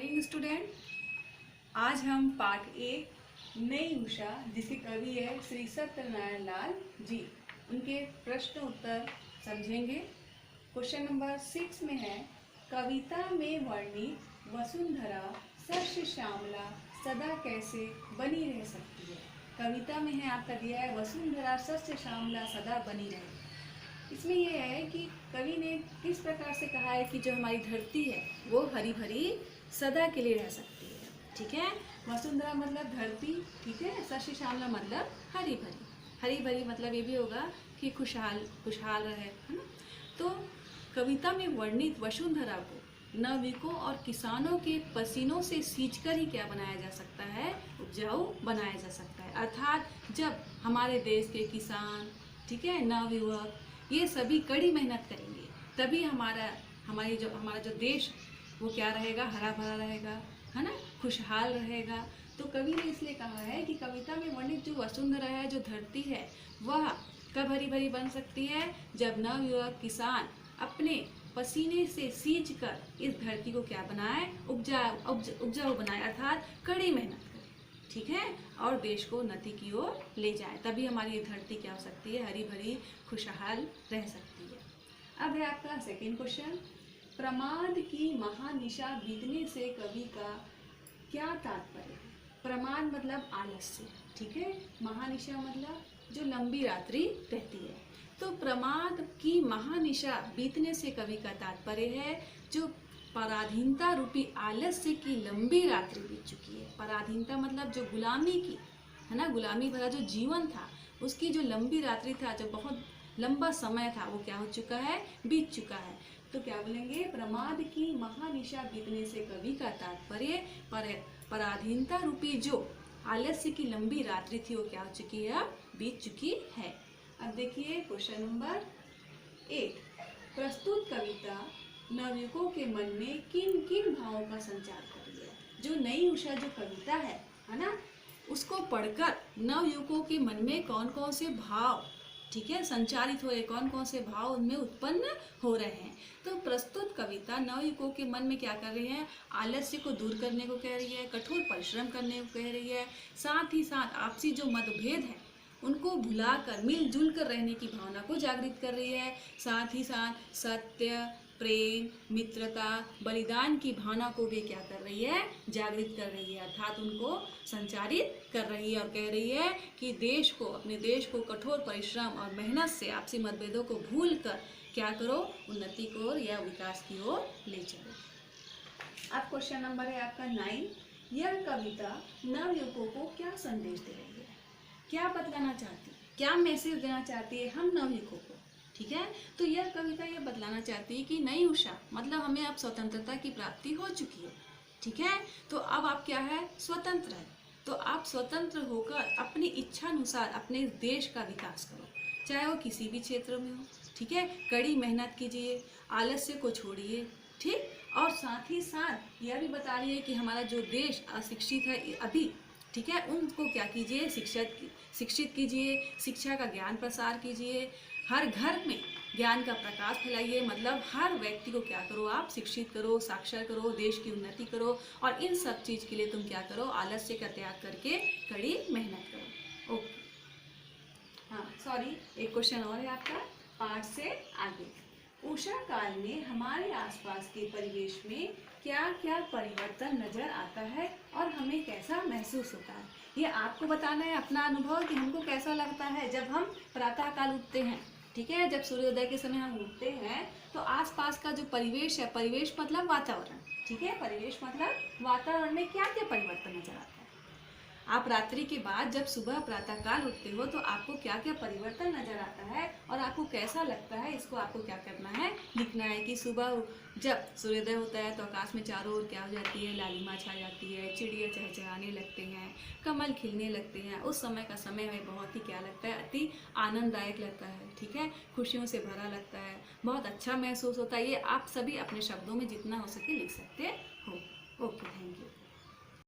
Morning student. आज हम part एक नई उषा जिसके कवि है श्री सत्यनारायण लाल जी, उनके प्रश्न उत्तर समझेंगे। क्वेश्चन नंबर 6 में है, कविता में वर्णित वसुंधरा सस्य श्यामला सदा कैसे बनी रह सकती है। कविता में है आपका दिया है वसुंधरा सस्य श्यामला सदा बनी रहे। इसमें यह है कि कवि ने किस प्रकार से कहा है कि जो हमारी धरती है वो हरी भरी सदा के लिए रह सकती है। ठीक है, वसुंधरा मतलब धरती, ठीक है, सस्य श्यामला मतलब हरी भरी। हरी भरी मतलब ये भी होगा कि खुशहाल खुशहाल रहे, है ना। तो कविता में वर्णित वसुंधरा को नवयुवकों और किसानों के पसीनों से सींचकर ही क्या बनाया जा सकता है, उपजाऊ बनाया जा सकता है। अर्थात जब हमारे देश के किसान, ठीक है, नवयुवक ये सभी कड़ी मेहनत करेंगे तभी हमारा जो देश वो क्या रहेगा, हरा भरा रहेगा, है ना, खुशहाल रहेगा। तो कवि ने इसलिए कहा है कि कविता में वर्णित जो वसुंधरा है, जो धरती है, वह कब हरी भरी बन सकती है, जब नवयुवक किसान अपने पसीने से सींच कर इस धरती को क्या बनाए, उपजाऊ बनाए, अर्थात कड़ी मेहनत करे, ठीक है, और देश को उन्नति की ओर ले जाए। तभी हमारी ये धरती क्या हो सकती है, हरी भरी खुशहाल रह सकती है। अब है आपका सेकंड क्वेश्चन, प्रमाद की महानिशा बीतने से कवि का क्या तात्पर्य है। प्रमाद मतलब आलस्य, ठीक है, महानिशा मतलब जो लंबी रात्रि रहती है। तो प्रमाद की महानिशा बीतने से कवि का तात्पर्य है जो पराधीनता रूपी आलस्य की लंबी रात्रि बीत चुकी है। पराधीनता मतलब जो गुलामी की, है ना, गुलामी भरा जो जीवन था, उसकी जो लंबी रात्रि था, जो बहुत लंबा समय था, वो क्या हो चुका है, बीत चुका है। तो क्या बोलेंगे, प्रमाद की महानिशा बीतने से कवि का तात्पर्य पराधीनता रूपी जो आलस्य की लंबी रात्रि थी वो क्या हो चुकी है, अब बीत चुकी है। अब देखिए क्वेश्चन नंबर 8, प्रस्तुत कविता नवयुवकों के मन में किन किन भावों का संचार कर रही है। जो नई उषा जो कविता है ना, उसको पढ़कर नवयुवकों के मन में कौन कौन से भाव, ठीक है, संचारित हो रहे, कौन कौन से भाव उनमें उत्पन्न हो रहे हैं। तो प्रस्तुत कविता नवयुवकों के मन में क्या कर रही है, आलस्य को दूर करने को कह रही है, कठोर परिश्रम करने को कह रही है, साथ ही साथ आपसी जो मतभेद है उनको भुलाकर मिलजुल कर रहने की भावना को जागृत कर रही है, साथ ही साथ सत्य, प्रेम, मित्रता, बलिदान की भावना को भी क्या कर रही है, जागृत कर रही है, अर्थात उनको संचारित कर रही है और कह रही है कि अपने देश को कठोर परिश्रम और मेहनत से आपसी मतभेदों को भूल कर क्या करो, उन्नति की ओर या विकास की ओर ले चलो। अब क्वेश्चन नंबर है आपका 9, यह कविता नवयुवकों को क्या संदेश दे रही है, क्या बतलाना चाहती है, क्या मैसेज देना चाहती है हम नवयुवकों को। ठीक है, तो यह कविता ये बतलाना चाहती है कि नई उषा मतलब हमें अब स्वतंत्रता की प्राप्ति हो चुकी है, ठीक है, तो अब आप क्या है, स्वतंत्र है। तो आप स्वतंत्र होकर अपनी इच्छा अनुसार अपने देश का विकास करो, चाहे वो किसी भी क्षेत्र में हो, ठीक है, कड़ी मेहनत कीजिए, आलस्य को छोड़िए, ठीक, और साथ ही साथ यह भी बता रही है कि हमारा जो देश अशिक्षित है अभी, ठीक है, उनको क्या कीजिए, शिक्षित कीजिए, शिक्षा का ज्ञान प्रसार कीजिए, हर घर में ज्ञान का प्रकाश फैलाइए, मतलब हर व्यक्ति को क्या करो, आप शिक्षित करो, साक्षर करो, देश की उन्नति करो, और इन सब चीज़ के लिए तुम क्या करो, आलस्य का त्याग करके कड़ी मेहनत करो। ओके, हाँ सॉरी, एक क्वेश्चन और है आपका पाठ से आगे, उषा काल में हमारे आसपास के परिवेश में क्या क्या परिवर्तन नजर आता है और हमें कैसा महसूस होता है। ये आपको बताना है अपना अनुभव कि हमको कैसा लगता है जब हम प्रातः काल उठते हैं, ठीक है, जब सूर्योदय के समय हम उठते हैं तो आसपास का जो परिवेश है, परिवेश मतलब वातावरण, ठीक है, परिवेश मतलब वातावरण में क्या क्या परिवर्तन नजर आता है। आप रात्रि के बाद जब सुबह प्रातःकाल उठते हो तो आपको क्या क्या परिवर्तन नजर आता है और आपको कैसा लगता है, इसको आपको क्या करना है, लिखना है कि सुबह जब सूर्योदय होता है तो आकाश में चारों ओर क्या हो जाती है, लालिमा छा जाती है, चिड़िया चहचहाने लगते हैं, कमल खिलने लगते हैं। उस समय का समय हमें बहुत ही क्या लगता है, अति आनंददायक लगता है, ठीक है, खुशियों से भरा लगता है, बहुत अच्छा महसूस होता है। ये आप सभी अपने शब्दों में जितना हो सके लिख सकते हो। Okay, thank you.